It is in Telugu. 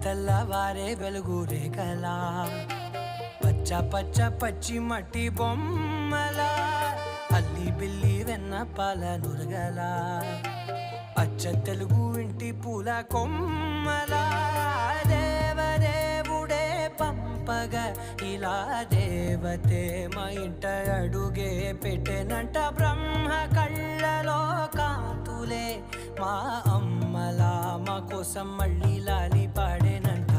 తెల్లవారే వెలుగు రేఖలా పచ్చ పచ్చ పచ్చి మట్టి బొమ్మలా అల్లి బిల్లి వెన్న పాల నురగలా అచ్చ తెలుగు ఇంటి పూల కొమ్మలా దేవదేవుడే పంపగా ఇలా దేవతే మా ఇంట అడుగే పెట్టెనంట బ్రహ్మ కళ్ళలో కాంతులే మా అమ్మలా మా కోసం మళ్ళీ లాలి పాడేనంట.